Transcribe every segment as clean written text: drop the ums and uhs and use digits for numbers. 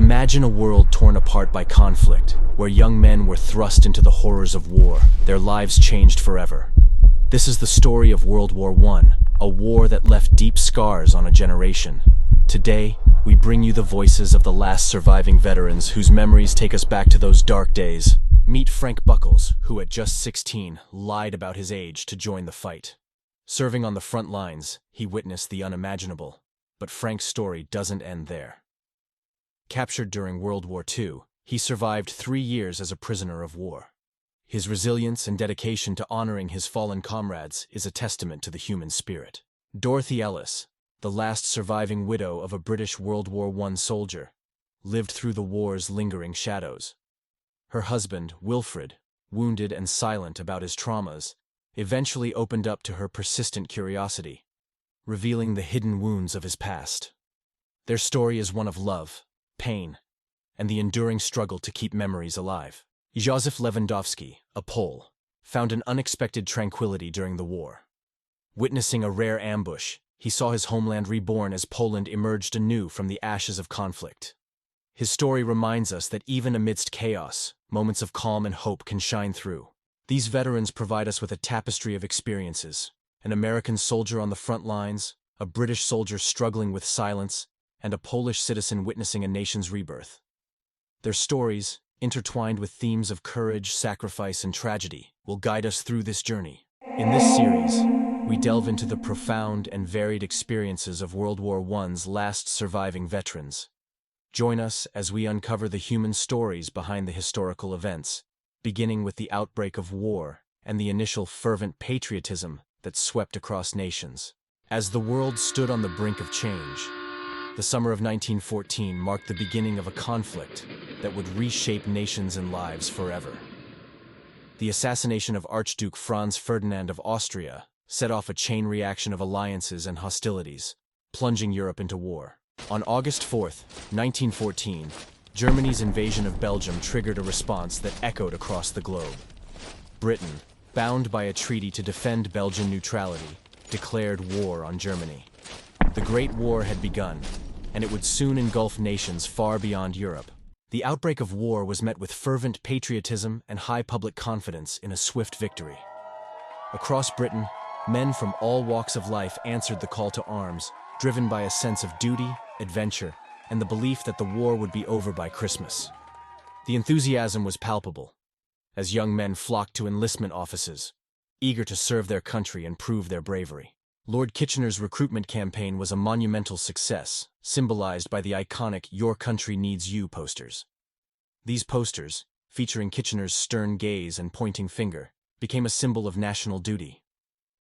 Imagine a world torn apart by conflict, where young men were thrust into the horrors of war, their lives changed forever. This is the story of World War I, a war that left deep scars on a generation. Today, we bring you the voices of the last surviving veterans whose memories take us back to those dark days. Meet Frank Buckles, who at just 16 lied about his age to join the fight. Serving on the front lines, he witnessed the unimaginable. But Frank's story doesn't end there. Captured during World War II, he survived 3 years as a prisoner of war. His resilience and dedication to honoring his fallen comrades is a testament to the human spirit. Dorothy Ellis, the last surviving widow of a British World War I soldier, lived through the war's lingering shadows. Her husband, Wilfred, wounded and silent about his traumas, eventually opened up to her persistent curiosity, revealing the hidden wounds of his past. Their story is one of love, pain, and the enduring struggle to keep memories alive. Józef Lewandowski, a Pole, found an unexpected tranquility during the war. Witnessing a rare ambush, he saw his homeland reborn as Poland emerged anew from the ashes of conflict. His story reminds us that even amidst chaos, moments of calm and hope can shine through. These veterans provide us with a tapestry of experiences: an American soldier on the front lines, a British soldier struggling with silence, and a Polish citizen witnessing a nation's rebirth. Their stories, intertwined with themes of courage, sacrifice, and tragedy, will guide us through this journey. In this series, we delve into the profound and varied experiences of World War I's last surviving veterans. Join us as we uncover the human stories behind the historical events, beginning with the outbreak of war and the initial fervent patriotism that swept across nations. As the world stood on the brink of change, the summer of 1914 marked the beginning of a conflict that would reshape nations and lives forever. The assassination of Archduke Franz Ferdinand of Austria set off a chain reaction of alliances and hostilities, plunging Europe into war. On August 4, 1914, Germany's invasion of Belgium triggered a response that echoed across the globe. Britain, bound by a treaty to defend Belgian neutrality, declared war on Germany. The Great War had begun, and it would soon engulf nations far beyond Europe. The outbreak of war was met with fervent patriotism and high public confidence in a swift victory. Across Britain, men from all walks of life answered the call to arms, driven by a sense of duty, adventure, and the belief that the war would be over by Christmas. The enthusiasm was palpable, as young men flocked to enlistment offices, eager to serve their country and prove their bravery. Lord Kitchener's recruitment campaign was a monumental success, symbolized by the iconic "Your Country Needs You" posters. These posters, featuring Kitchener's stern gaze and pointing finger, became a symbol of national duty.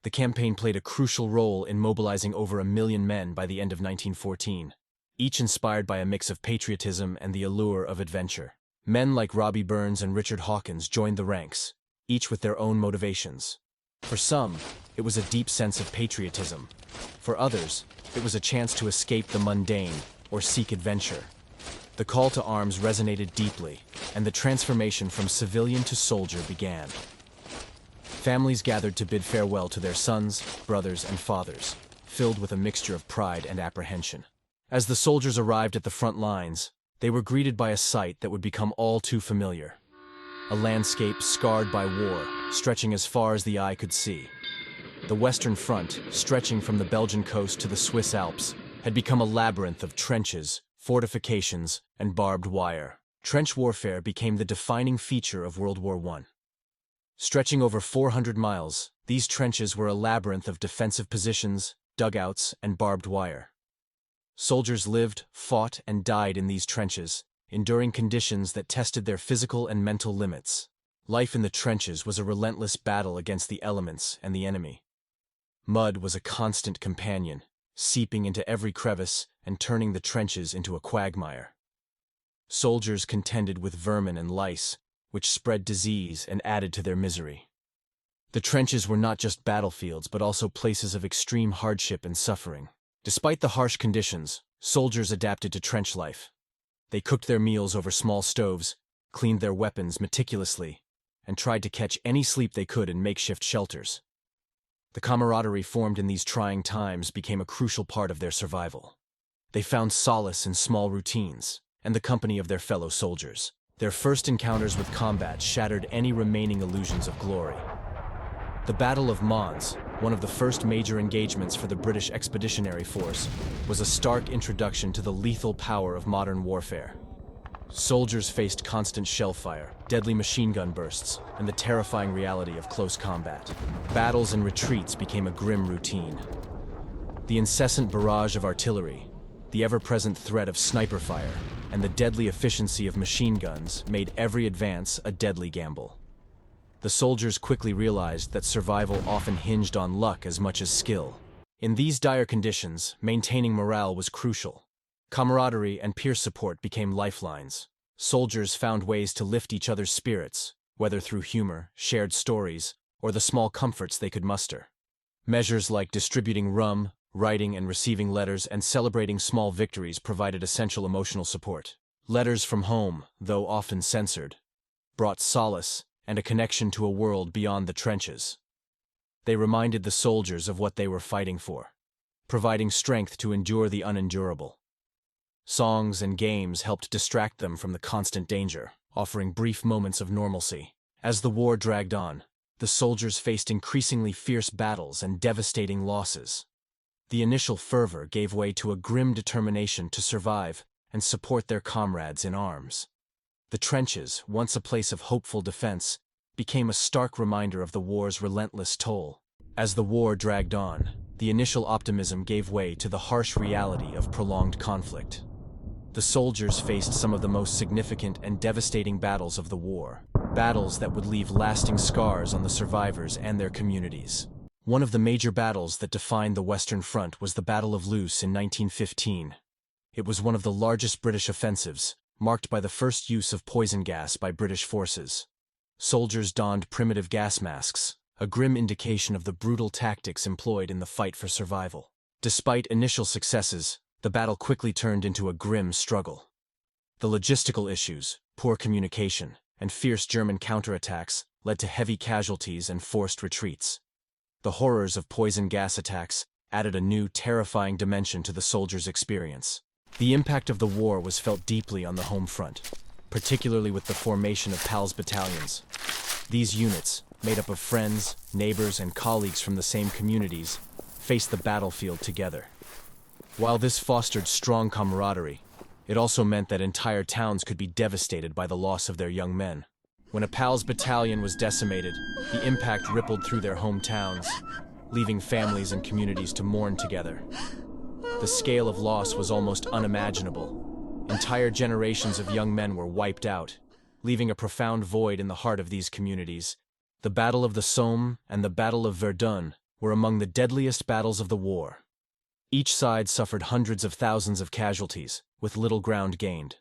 The campaign played a crucial role in mobilizing over 1 million men by the end of 1914, each inspired by a mix of patriotism and the allure of adventure. Men like Robbie Burns and Richard Hawkins joined the ranks, each with their own motivations. For some, it was a deep sense of patriotism. For others, it was a chance to escape the mundane or seek adventure. The call to arms resonated deeply, and the transformation from civilian to soldier began. Families gathered to bid farewell to their sons, brothers, and fathers, filled with a mixture of pride and apprehension. As the soldiers arrived at the front lines, they were greeted by a sight that would become all too familiar. A landscape scarred by war, stretching as far as the eye could see. The Western Front, stretching from the Belgian coast to the Swiss Alps, had become a labyrinth of trenches, fortifications, and barbed wire. Trench warfare became the defining feature of World War I. Stretching over 400 miles, these trenches were a labyrinth of defensive positions, dugouts, and barbed wire. Soldiers lived, fought, and died in these trenches, enduring conditions that tested their physical and mental limits. Life in the trenches was a relentless battle against the elements and the enemy. Mud was a constant companion, seeping into every crevice and turning the trenches into a quagmire. Soldiers contended with vermin and lice, which spread disease and added to their misery. The trenches were not just battlefields, but also places of extreme hardship and suffering. Despite the harsh conditions, soldiers adapted to trench life. They cooked their meals over small stoves, cleaned their weapons meticulously, and tried to catch any sleep they could in makeshift shelters. The camaraderie formed in these trying times became a crucial part of their survival. They found solace in small routines, and the company of their fellow soldiers. Their first encounters with combat shattered any remaining illusions of glory. The Battle of Mons, one of the first major engagements for the British Expeditionary Force, was a stark introduction to the lethal power of modern warfare. Soldiers faced constant shell fire, deadly machine gun bursts, and the terrifying reality of close combat. Battles and retreats became a grim routine. The incessant barrage of artillery, the ever-present threat of sniper fire, and the deadly efficiency of machine guns made every advance a deadly gamble. The soldiers quickly realized that survival often hinged on luck as much as skill. In these dire conditions, maintaining morale was crucial. Camaraderie and peer support became lifelines. Soldiers found ways to lift each other's spirits, whether through humor, shared stories, or the small comforts they could muster. Measures like distributing rum, writing and receiving letters, and celebrating small victories provided essential emotional support. Letters from home, though often censored, brought solace and a connection to a world beyond the trenches. They reminded the soldiers of what they were fighting for, providing strength to endure the unendurable. Songs and games helped distract them from the constant danger, offering brief moments of normalcy. As the war dragged on, the soldiers faced increasingly fierce battles and devastating losses. The initial fervor gave way to a grim determination to survive and support their comrades in arms. The trenches, once a place of hopeful defense, became a stark reminder of the war's relentless toll. As the war dragged on, the initial optimism gave way to the harsh reality of prolonged conflict. The soldiers faced some of the most significant and devastating battles of the war, battles that would leave lasting scars on the survivors and their communities. One of the major battles that defined the Western Front was the Battle of Loos in 1915. It was one of the largest British offensives, marked by the first use of poison gas by British forces. Soldiers donned primitive gas masks, a grim indication of the brutal tactics employed in the fight for survival. Despite initial successes, the battle quickly turned into a grim struggle. The logistical issues, poor communication, and fierce German counterattacks led to heavy casualties and forced retreats. The horrors of poison gas attacks added a new, terrifying dimension to the soldiers' experience. The impact of the war was felt deeply on the home front, particularly with the formation of PALS battalions. These units, made up of friends, neighbors, and colleagues from the same communities, faced the battlefield together. While this fostered strong camaraderie, it also meant that entire towns could be devastated by the loss of their young men. When a PALS battalion was decimated, the impact rippled through their hometowns, leaving families and communities to mourn together. The scale of loss was almost unimaginable. Entire generations of young men were wiped out, leaving a profound void in the heart of these communities. The Battle of the Somme and the Battle of Verdun were among the deadliest battles of the war. Each side suffered hundreds of thousands of casualties, with little ground gained.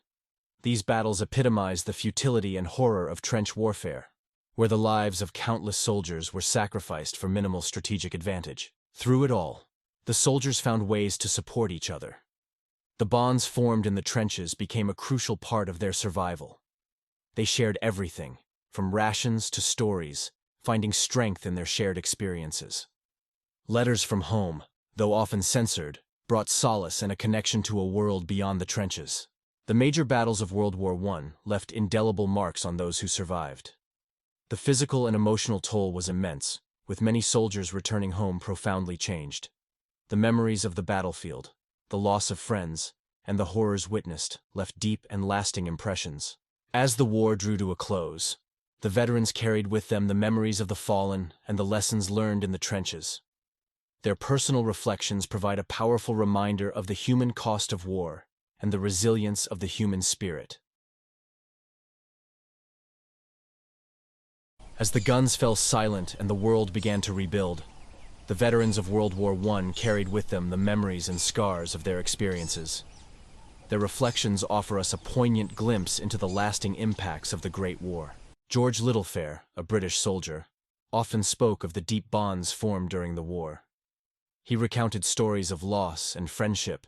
These battles epitomized the futility and horror of trench warfare, where the lives of countless soldiers were sacrificed for minimal strategic advantage. Through it all, the soldiers found ways to support each other. The bonds formed in the trenches became a crucial part of their survival. They shared everything, from rations to stories, finding strength in their shared experiences. Letters from home, though often censored, brought solace and a connection to a world beyond the trenches. The major battles of World War I left indelible marks on those who survived. The physical and emotional toll was immense, with many soldiers returning home profoundly changed. The memories of the battlefield, the loss of friends, and the horrors witnessed left deep and lasting impressions. As the war drew to a close, the veterans carried with them the memories of the fallen and the lessons learned in the trenches. Their personal reflections provide a powerful reminder of the human cost of war and the resilience of the human spirit. As the guns fell silent and the world began to rebuild, the veterans of World War I carried with them the memories and scars of their experiences. Their reflections offer us a poignant glimpse into the lasting impacts of the Great War. George Littlefair, a British soldier, often spoke of the deep bonds formed during the war. He recounted stories of loss and friendship,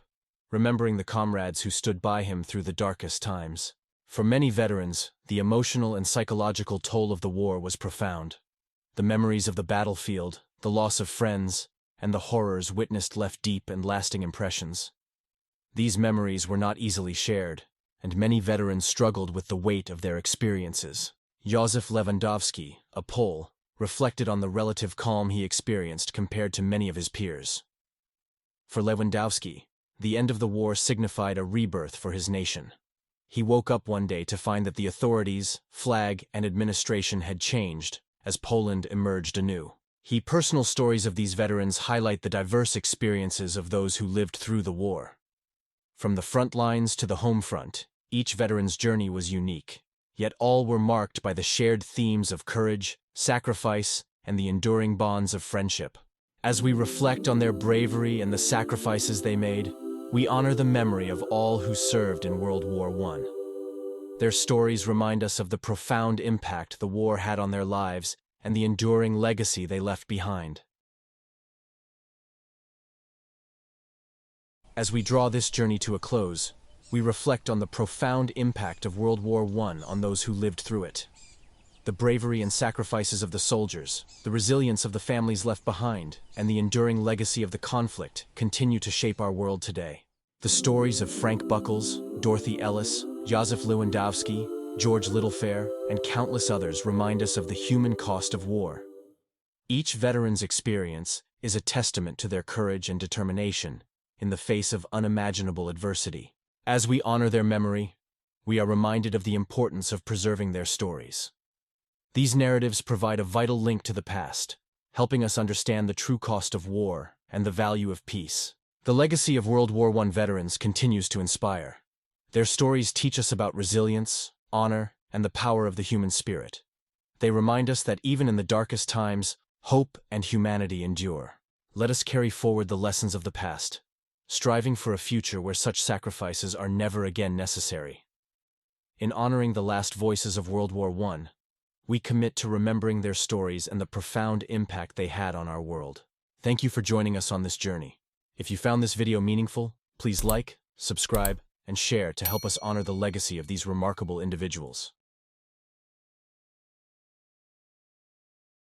remembering the comrades who stood by him through the darkest times. For many veterans, the emotional and psychological toll of the war was profound. The memories of the battlefield, the loss of friends, and the horrors witnessed left deep and lasting impressions. These memories were not easily shared, and many veterans struggled with the weight of their experiences. Józef Lewandowski, a Pole, reflected on the relative calm he experienced compared to many of his peers. For Lewandowski, the end of the war signified a rebirth for his nation. He woke up one day to find that the authorities, flag, and administration had changed as Poland emerged anew. Personal stories of these veterans highlight the diverse experiences of those who lived through the war. From the front lines to the home front, each veteran's journey was unique, yet all were marked by the shared themes of courage, sacrifice, and the enduring bonds of friendship. As we reflect on their bravery and the sacrifices they made, we honor the memory of all who served in World War I. Their stories remind us of the profound impact the war had on their lives and the enduring legacy they left behind. As we draw this journey to a close, we reflect on the profound impact of World War I on those who lived through it. The bravery and sacrifices of the soldiers, the resilience of the families left behind, and the enduring legacy of the conflict continue to shape our world today. The stories of Frank Buckles, Dorothy Ellis, Józef Lewandowski, George Littlefair, and countless others remind us of the human cost of war. Each veteran's experience is a testament to their courage and determination in the face of unimaginable adversity. As we honor their memory, we are reminded of the importance of preserving their stories. These narratives provide a vital link to the past, helping us understand the true cost of war and the value of peace. The legacy of World War I veterans continues to inspire. Their stories teach us about resilience, honor, and the power of the human spirit. They remind us that even in the darkest times, hope and humanity endure. Let us carry forward the lessons of the past, striving for a future where such sacrifices are never again necessary. In honoring the last voices of World War I, we commit to remembering their stories and the profound impact they had on our world. Thank you for joining us on this journey. If you found this video meaningful, please like, subscribe, and share to help us honor the legacy of these remarkable individuals.